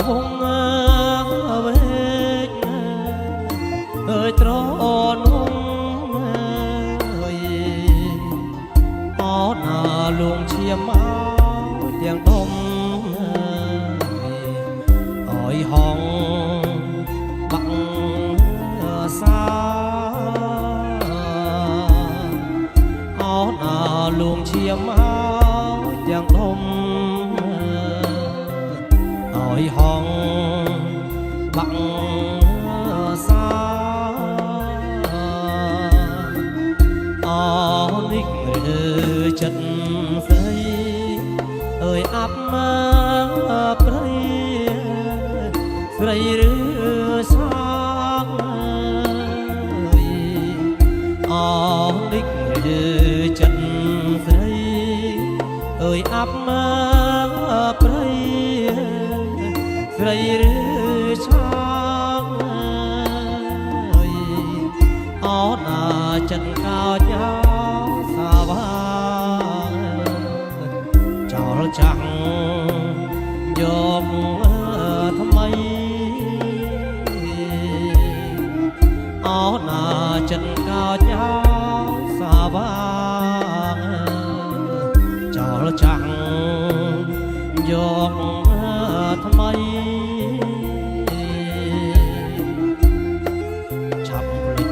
វងវែកអើយត្រនងអើយអណាលងឈាមមកទាំងដុំអើយហងបាក់សាអណាលងឈាមមកទាំងដុំអើយហងបាក់សាអនិកឬចិត្តស្រីអើយអាប់មកព្រៃស្រីឬសាអនិកឬចិត្តស្រីអើយអាប់មកព្រៃស្រីឬឆាងអណាចិត្តកោចោសាវាចោលចាំងយកថ្មីអណាចិត្តកោចោសាវាចោលចាំងយកថ្មីឆាប់ភ្លេច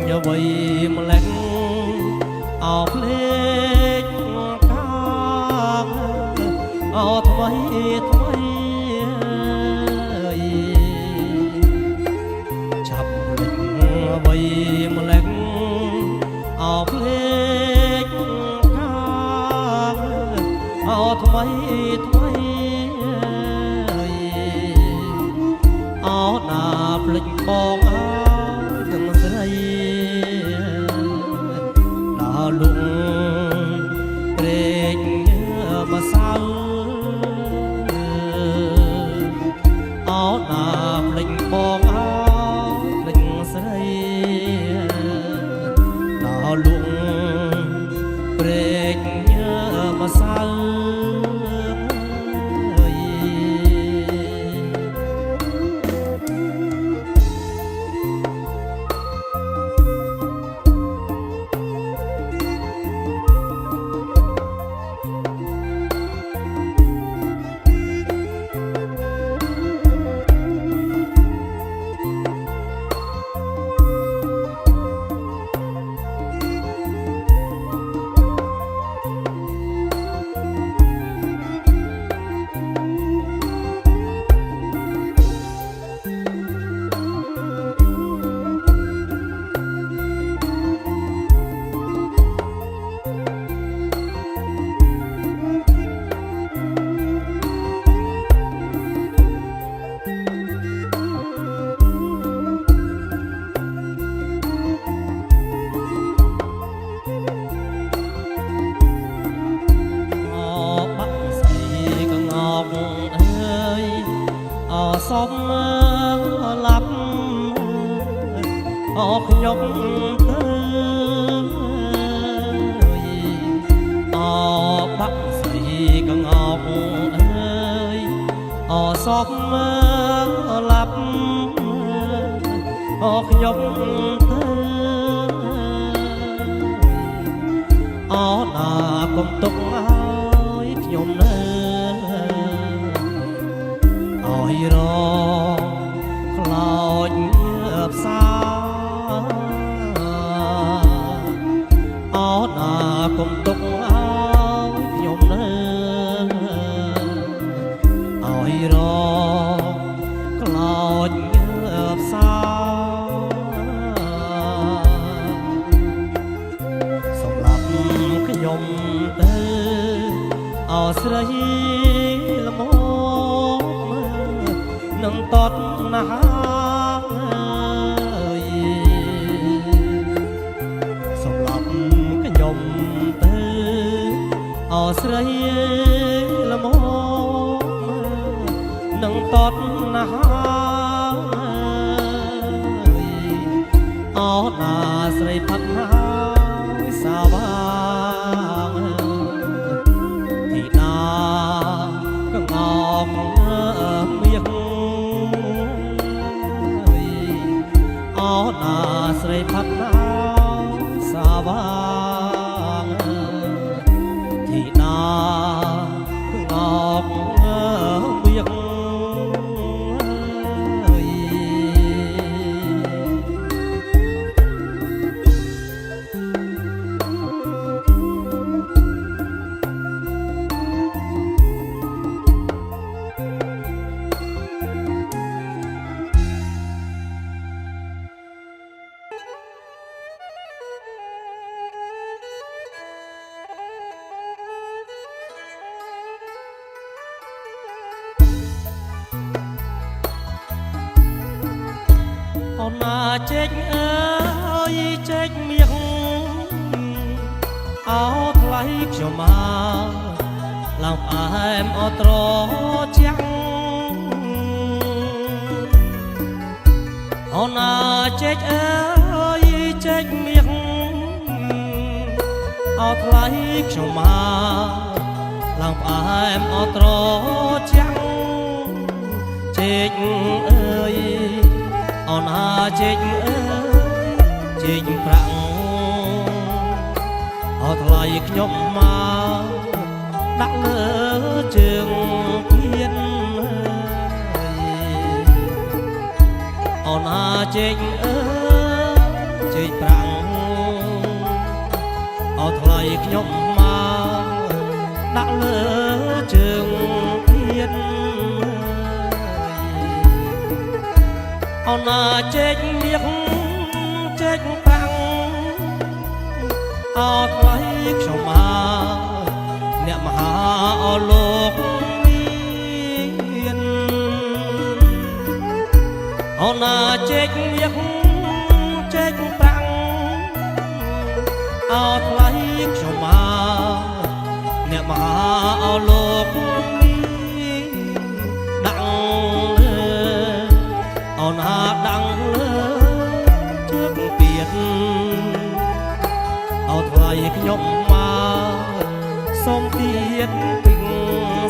អ្វីម្លេះអោភ្លេចកាអោថ្មីថ្មីឆាប់ភ្លេចអ្វីម្លេះអោភ្លេចកាអោថ្មីថ្មីអោណាភ្លេចបងអើទាំងស្រីដល់លងព្រេងម្សៅអោណាភ្លេចបងអើភ្លេចស្រីដល់លងព្រេងម្សៅសំឡាប់អោខ្ញុំទៅអោបាក់ស្រីកងអបអើយអោសំឡាប់អោខ្ញុំទៅអោណាកុំទុកអើយខ្ញុំនៅអើយរខ្លោចផ្សាអោណាកុំទុកអើយខ្ញុំនៅអើយរខ្លោចផ្សាសម្រាប់ខ្ញុំទៅអោស្រីល្មមនឹងតតណាសម្រាប់ខ្ញុំទៅអស្រីល្មមនឹងតតណាអណាស្រីផាត់ណាសាវាទីណាកងអមមាស អូនណាចេញអើយចេញមាសអោថ្លៃខ្ញុំមកឡើងផ្អែមអត្រចាំងអូនណាចេញអើយចេញមាសអោថ្លៃខ្ញុំមកឡើងផ្អែមអត្រចាំងចេញអើយអូនណាចេញអើយចេញប្រាំងអោថ្លៃខ្ញុំមកដាក់លើជើងពៀនអូនណាចេញអើយចេញប្រាំងអោថ្លៃខ្ញុំមកដាក់លើជើងពៀនអូនណាចេញមាសចេញប្រាំងអោថ្លៃខ្ញុំមកអ្នកមហាអលោកមានអូនណាចេញមាសចេញប្រាំងអោថ្លៃខ្ញុំមកអ្នកមហាអលោកមានដាក់លើអូនណាដាក់លើជើងពៀនអោថ្លៃខ្ញុំមកសូមទៀតពីង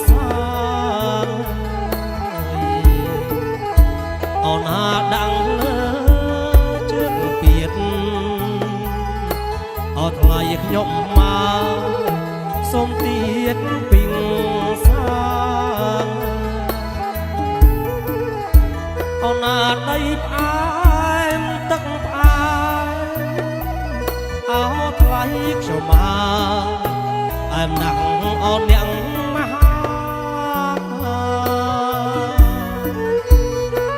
សាអូនណាដាក់លើជើងពៀនអោថ្លៃខ្ញុំមកសូមទៀតពីងសាអូនណាដីផ្អែមទឹកផ្អែមអោថ្លៃខ្ញុំមកអែមណាស់អូនអ្នកមហា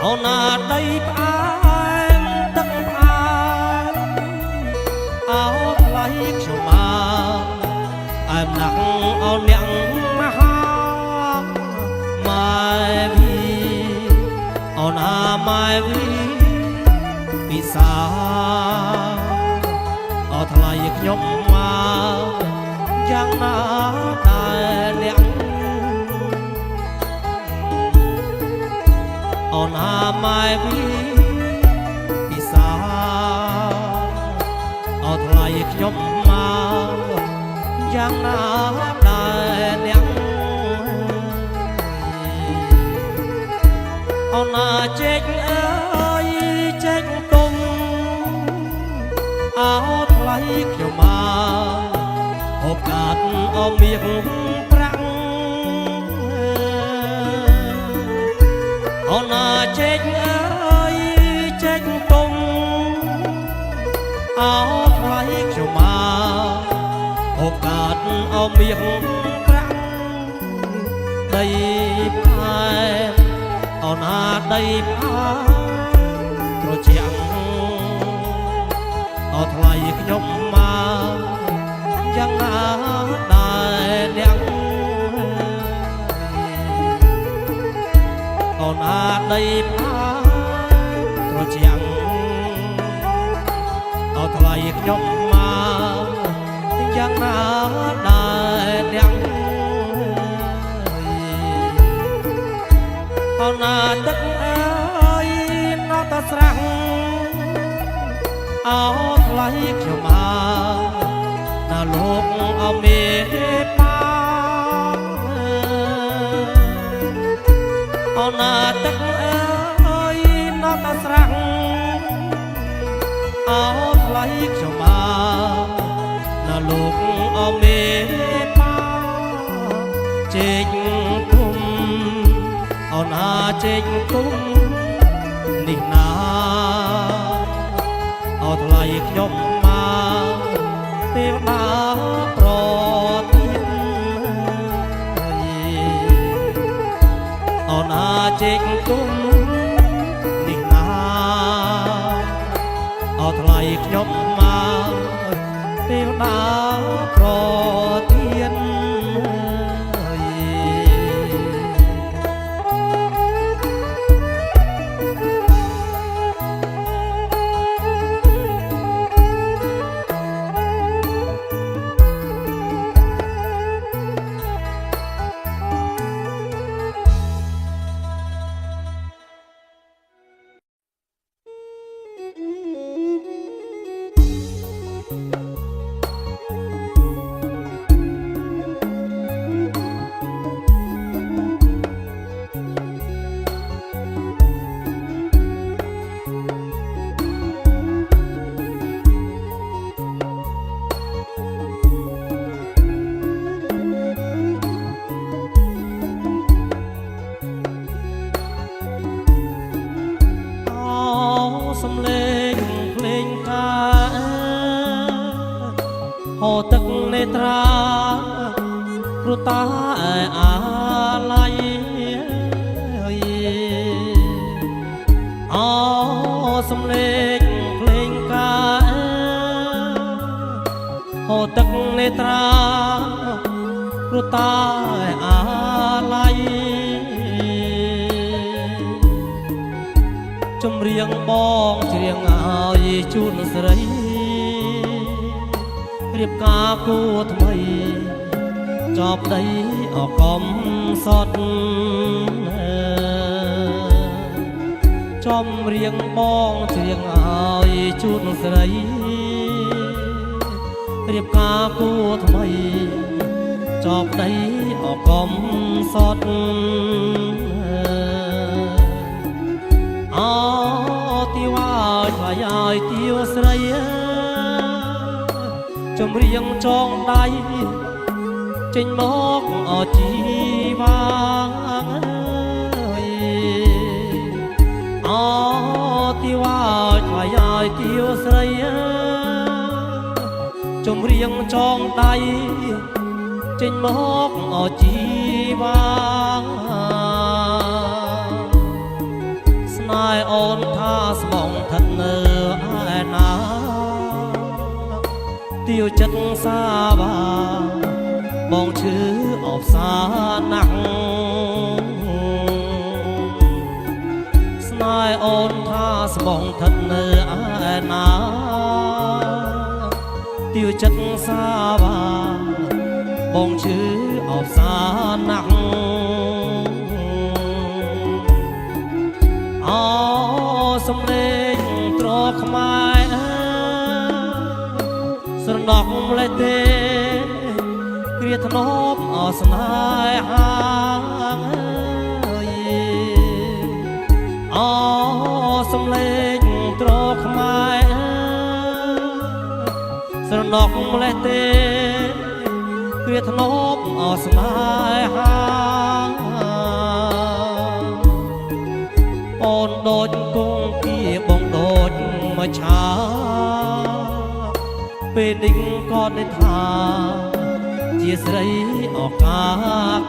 អូនណាដីផ្អែមទឹកផ្អែមអោថ្លៃខ្ញុំមកអែមណាស់អូនអ្នកមហាម៉ែវីអូនណាម៉ែវីពិសាអូថ្លៃខ្ញុំមកយ៉ាងណាដែលអ្នកអូនណាម៉ែវីពិសាអូថ្លៃខ្ញុំមកយ៉ាងណាដែលអ្នកអូនណាចេញអើយចេញទុំអោថ្លៃខ្ញុំមកអូកាត់អមមាសប្រាំងអូនណាចេញអើយចេញទុំអោថ្លៃខ្ញុំមកអូកាត់អមមាសប្រាំងដីផ្អែមអូនណាដីផ្អែមត្រជាក់អូថ្លៃខ្ញុំមកយ៉ាងណាដែលអ្នកអូនណាដីផ្អែមត្រជាក់អូថ្លៃខ្ញុំមកយ៉ាងណាដែលអ្នកអូនណាទឹកអើយណោះតស្រាំងអូថ្លៃខ្ញុំមកណាលោកអមេបាអូនណាទឹកអើយណោះតស្រាំងអូថ្លៃខ្ញុំមកណាលោកអមេបាចេញគុំអូនណាចេញគុំនេះណាអូថ្លៃខ្ញុំមកទេវតាប្រទានអូនណាចេញគុំនេះណាអូថ្លៃខ្ញុំមកទេវតាប្រទាន តាអាឡ័យអូសំឡេងភ្លេងការហូរទឹកនេត្រាព្រោះតាអាឡ័យចម្រៀងបងច្រៀងឲ្យជូនស្រីរៀបការគូថ្មីចប់ដីអកំសត់ចំរៀងបងច្រៀងឲ្យជូនស្រីរៀបការគូថ្មីចប់ដីអកំសត់អទីវ៉ាថ្លៃឲ្យទាវស្រីចម្រៀងចងដៃចេញមកអជីវ៉ាអទីវ៉ាថ្លៃឲ្យទាវស្រីចម្រៀងចងដៃចេញមកអជីវ៉ាស្នេហ៍អូនថាស្មងឋិតនៅឯណាទាវចិត្តសាបាបងឈឺអបសាណាស់ស្នេហ៍អូនថាស្មងឋិតនៅឯណាទាវចិត្តសាបាបងឈឺអបសាណាស់អូសំឡេងត្រខ្មែរស្រណោះម្លេះទេគ្រាធ្នប់អស្នេហាអូសំឡេងត្រខ្មែរស្រណោះម្លេះទេគ្រាធ្នប់អស្នេហាអូនដូចគង់គៀបងដូចមួយឆាពេលនេះក៏ได้ថាជាស្រីអកា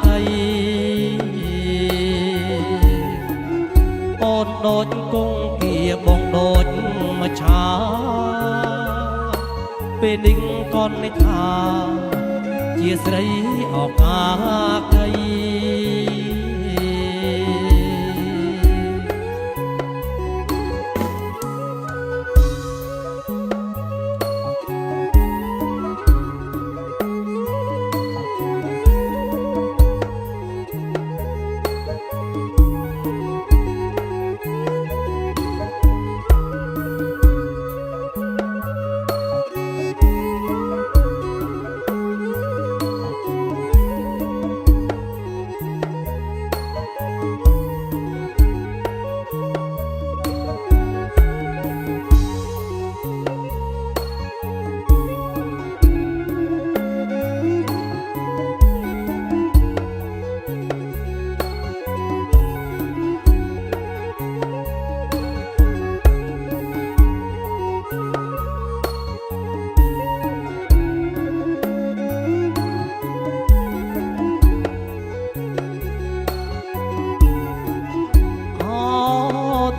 កៃអូនដូចគង់គៀបងដូចមួយឆាពេលនេះក៏ได้ថាជាស្រីអកាកៃ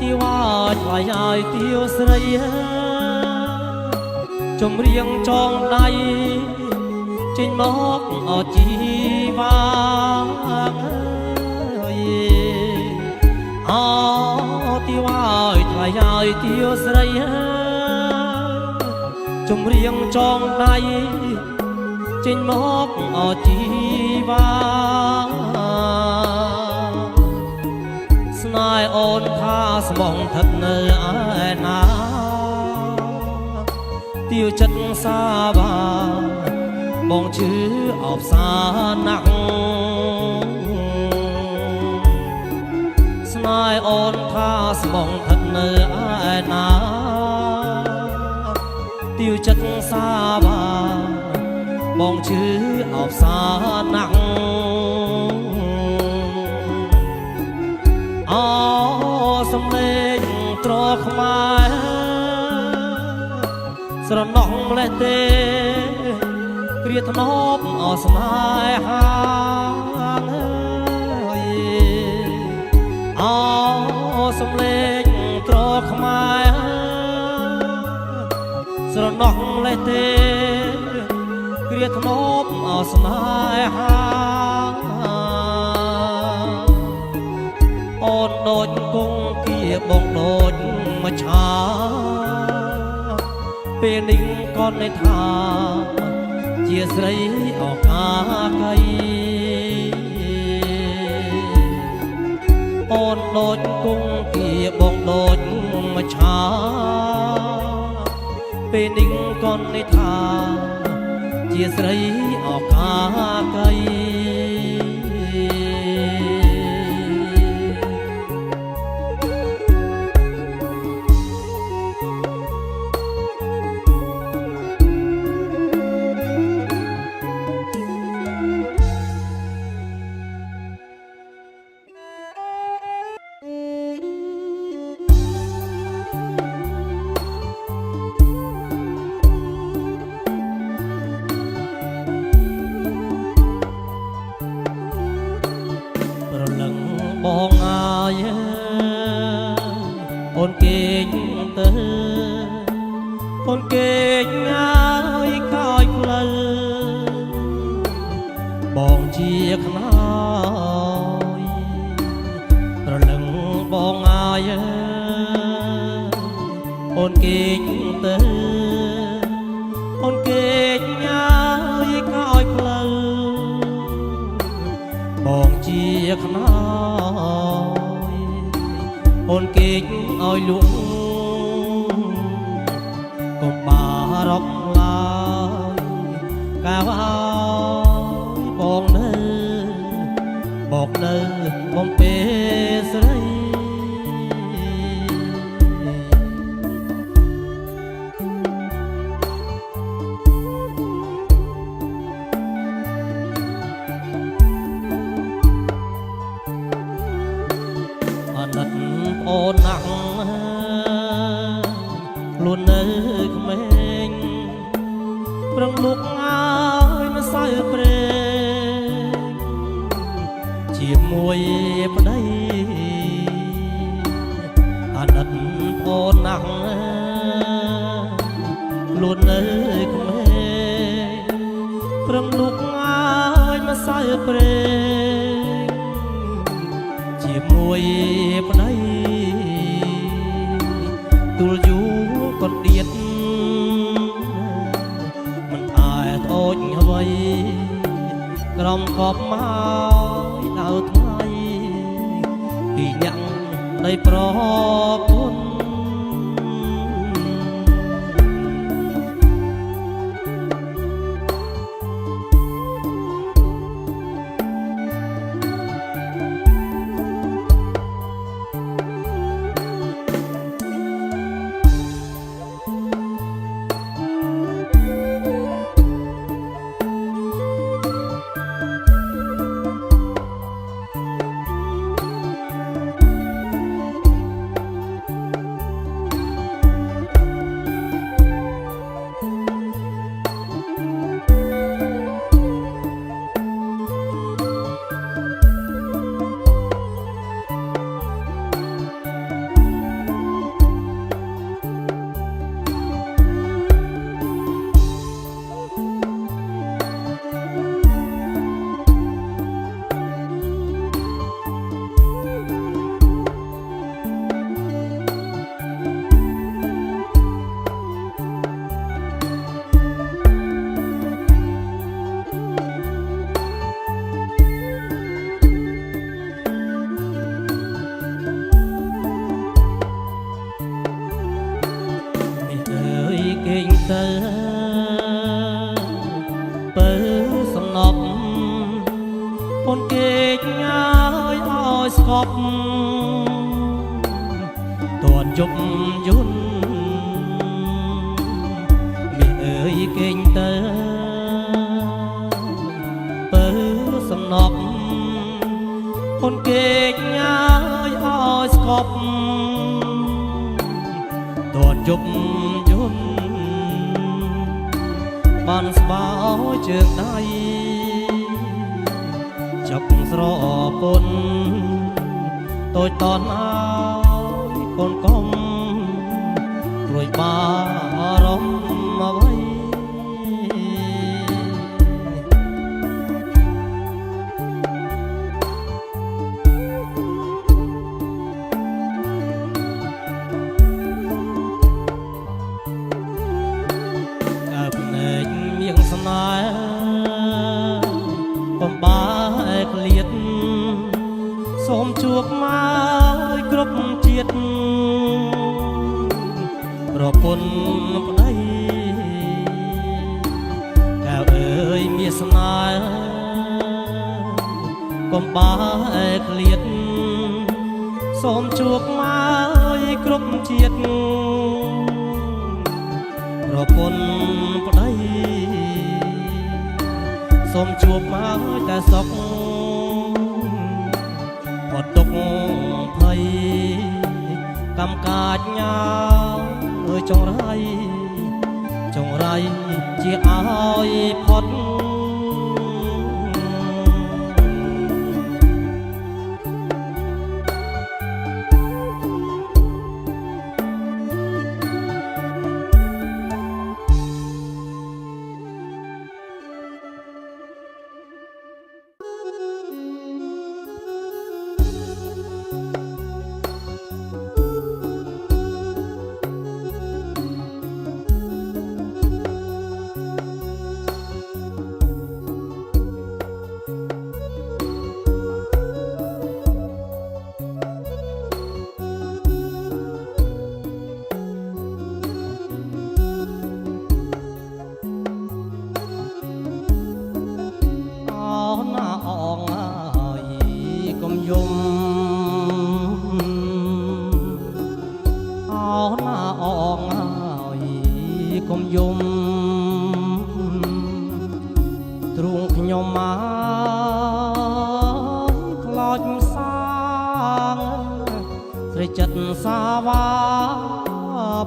ទីវ៉ាថ្លៃឲ្យទាវស្រីចម្រៀងចងដៃចេញមកអជីវ៉ាអូទីវ៉ាថ្លៃឲ្យទាវស្រីចម្រៀងចងដៃចេញមកអជីវ៉ាស្នេហ៍អូនថាស្មងឋិតនៅឯណាទាវចិត្តសាបាបងឈឺអបសាណាស់ស្នេហ៍អូនថាស្មងឋិតនៅឯណាទាវចិត្តសាបាបងឈឺអបសាណាស់អូសំឡេងត្រខ្មែរស្រណោះម្លេះទេគ្ រៀបថ្នមអស្នេហាអសំលេងត្រខ្មែរស្រណោះលេះទេគ្រាថ្នមអស្នេហាអូនដូចគង់គៀបងដូចមួយឆាពេលនេះក៏នៅថាជាស្រីអកាកៃអូនដូចគង់គៀបងដូចមួយឆាពេលនេះក៏នៅថាជាស្រីអកាកៃបងអើយអូនគេងទៅអូនគេងអើយកាយផ្លូវបងជាខ្នើយរលឹងបងអើយអូនគេងទៅអូនគេងអើយកាយផ្លូវបងជាខ្នើយអូនគេចឲ្យលួងកុំបារម្ភឡើយកាវឲ្យបងនៅបំពេលស្រីអូនណាស់ខ្លួននៅក្មេងប្រងលុកឲ្យមិនសើព្រេងជាមួយប្តីអាណិតអូនណាស់ខ្លួននៅក្មេងប្រងលុកឲ្យមិនសើព្រេងជាមួយប្តីទូលយូក៏ដៀតមិនអាយតូចអ្វីក្រំកប់មកដល់ថ្ងៃពីញាំងនៃប្រគុណទៅបើសំណប់អូនគេចញ៉ាយឲ្យស្កប់តួនជប់យន្តមានអើយគេងទៅបើសំណប់អូនគេចញ៉ាយឲ្យស្កប់តួនជប់យន្ត បានស្បោជើងដៃចាប់ស្រពន់តូចតនអើយកូនកុំព្រួយបារម្ភអ្វីស្នេហ៍បំបាក្លៀតសូមជួបមកគ្រប់ជាតិប្រពន្ធប្តីកែវអើយមានស្នេហ៍បំបាក្លៀតសូមជួបមកគ្រប់ជាតិប្រពន្ធប្តីសូមជួបមកតែសុខផុតទុក្ខភ័យកម្មកាចញ៉ាចងរៃជាឲ្យផុតកុំយំទ្រូងខ្ញុំមកខ្លោចសាងស្រេចចិត្តសាវា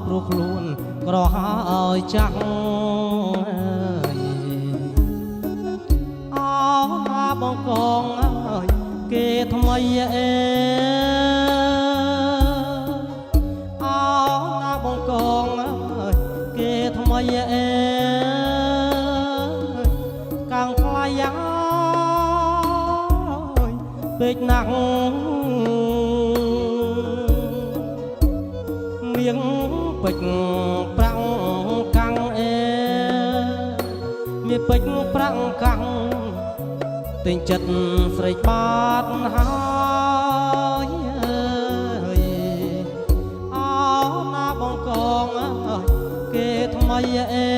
ព្រោះខ្លួនក្រហើយចាក់អោណាបងកងអើយគេថ្មីអេអោណាបងកងគេថ្មីអេកាំងខ្លាយពេកណាស់មៀងពេជ្រប្រាំងកាំងអេមានពេជ្រប្រាំងកាំងទិញចិត្តស្រេចបាត់ហើយអោណាបងកងគេថ្មីអេ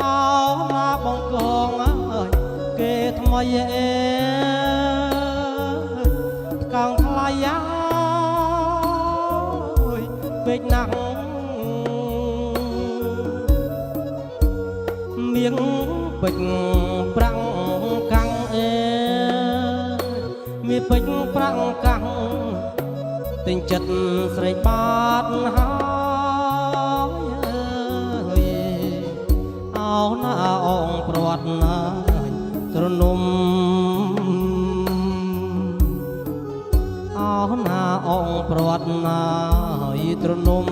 អោណាបងកងគេថ្មីអេកងថ្លៃពេកណាស់មៀងពេជ្រប្រាំងកាំងអេមានពេជ្រប្រាំងកាំងទិញចិត្តស្រេចបាត់ហើយអោណាអងព្រាត់ណាទ្រនំអោណាអងព្រាត់ណាទ្រនំ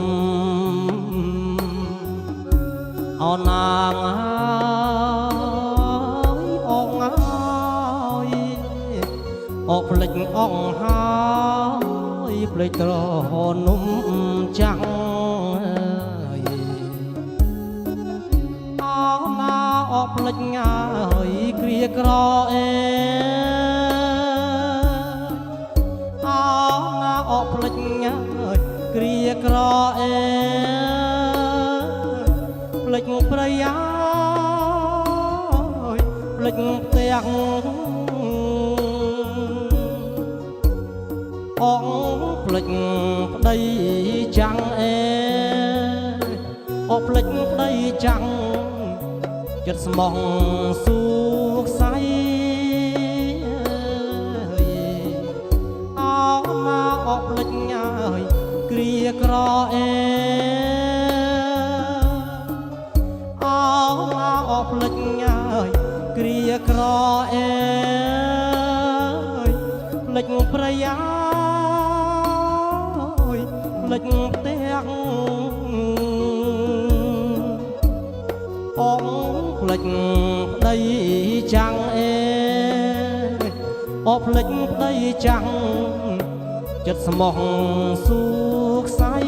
អោណាងអងហើយអកផ្លេចអងហើយផ្លេចត្រនំចាំងអោណាអកផ្លេចហើយគ្រាក្រអេអោណាអកផ្លេចហើយគ្រាក្រអេផ្លេចប្រយាយផ្លេចផ្ទាំងអងផ្លេចប្តីចាំងអេអផ្លេចប្តីចាំងចិត្តស្មោះសួកសៃអណាអផ្លេចហើយគ្រាក្រអេ រយាលិចផ្ទះអងផ្លេចប្តីចាំងអផ្លេចប្តីចាំងចិត្តស្មោះសុខស័យ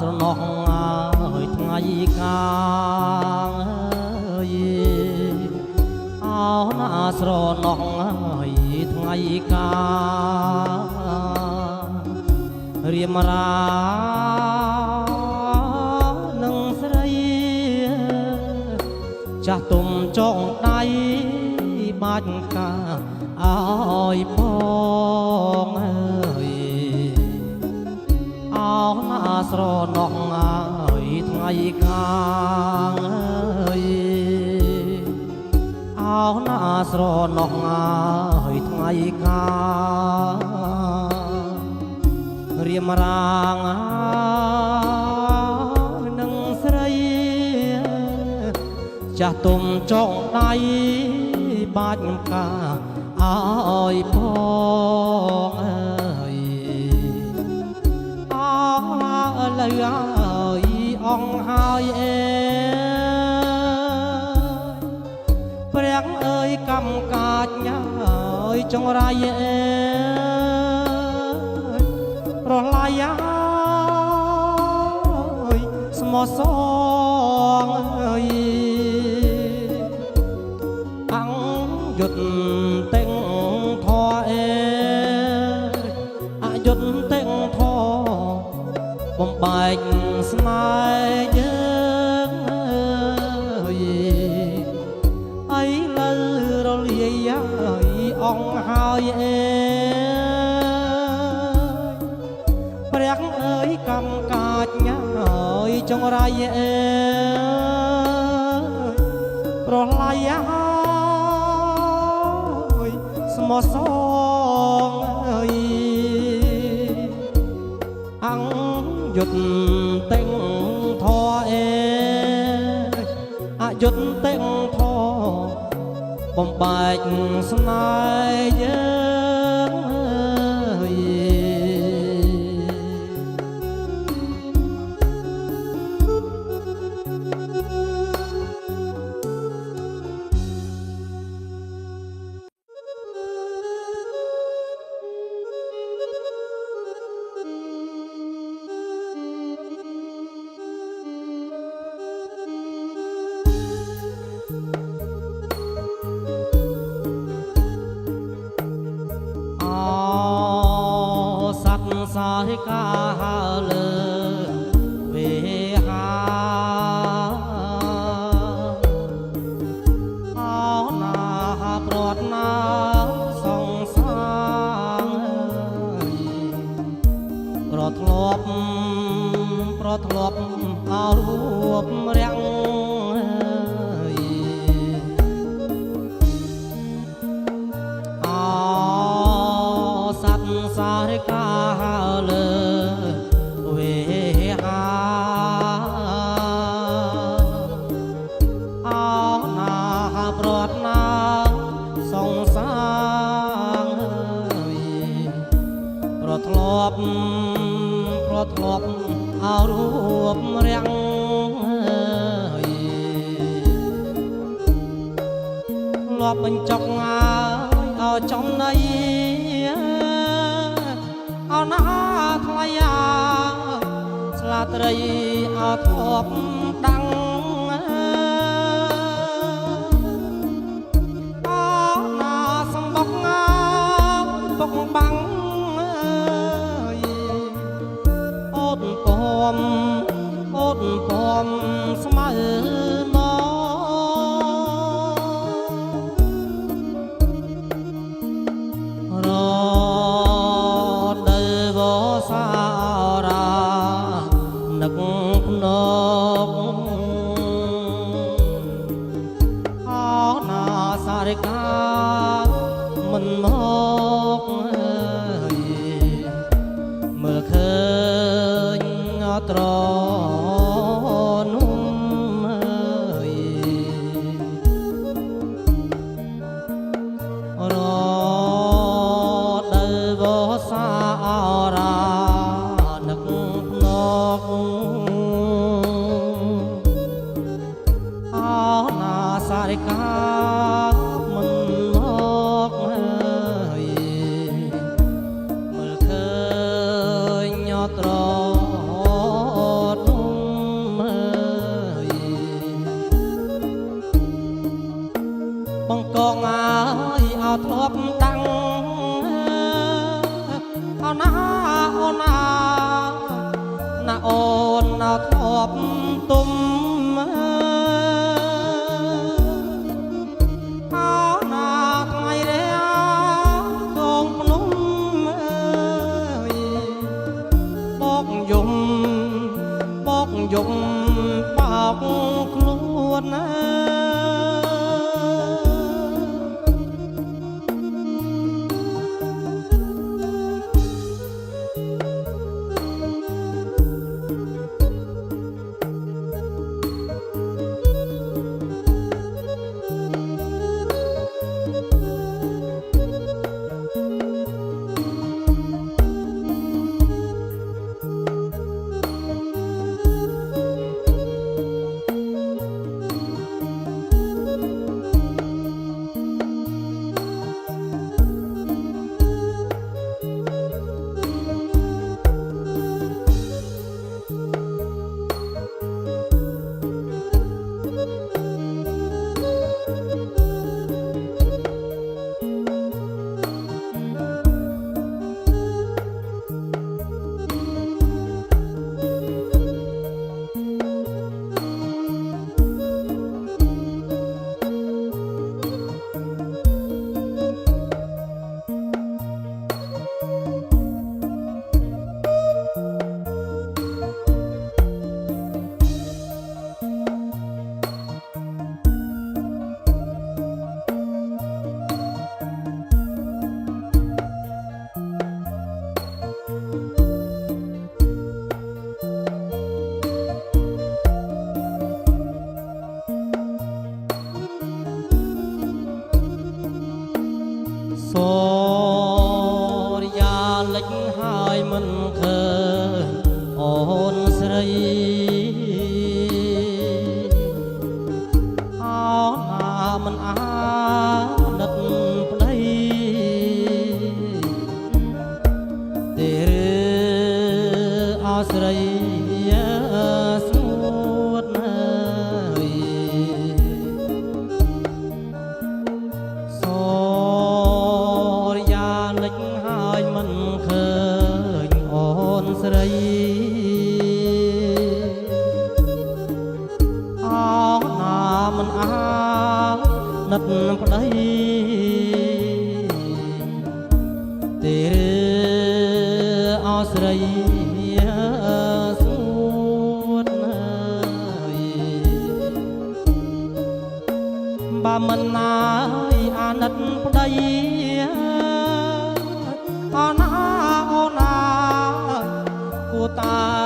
ស្រណោះអើយថ្ងៃកាយអោណាស្រណោះអើយថ្ងៃការៀមរានឹងស្រីចាស់ទុំចងដៃបាច់កាអើយបងអើយអោណាស្រណោះអើយថ្ងៃកាយអោណាស្រណោះអើយថ្ងៃការៀមរាងនឹងស្រីចាស់ទុំចងដៃបាច់កាអើយបងអើយលើអើយអងហើយព្រះអើយកម្មកាចញ៉ាយចង្រៃរលាយស្មោះសងអង្គយុទ្ធតេងធေါ်អយុទ្ធតេងធေါ်បំបែកស្នេហ៍យើងអីលើរលាយអងហើយព្រះអើយកម្មកាចញ៉ាយចង្រៃប្រឡាយស្មោះសងអង្គយុទ្ធតេងធေါ်អយុទ្ធតេងធေါ်បំបែកស្នេហ៍យើងសាយកាលើវេហាអោណាប្រត់ណាសងសាងប្រធ្លាប់អរូបរាំងសាយកាលើវេហាអោណាប្រត់ណាសងសាងប្រធ្លាប់អរូបរាំងល บបញ្ចុកឲ្យចំនៃเอาหน้าថ្លៃស្លាត្រីឲ្យធប់ដាំងអណាសំបុកពុកបាំងអូនពំស្មើរដើបសារានឹកភ្នកអណាសារិកាមិនមកមើលឃើញត្រនោះសារានឹកភ្នកអណាសារិកាមិនមកមើលឃើញត្រនោះបង្កងឲ្យធ្លាប់តាំងអូនណាធ្លាប់ទុំអូណាថ្ងៃរាកងភ្នំបោកយំបោកខ្លួនណាសូរិយាលិចហើយមិនឃើញអូនស្រីអោណាមិនអាណិតប្តីទេអោស្រីស្ងួតហើយមិនឃើញអូនស្រីអោណាមិនអាណិតប្តីទេអោស្រីស្ងួតហើយបើមិនណាអាណិតប្តីអូណាគួរតា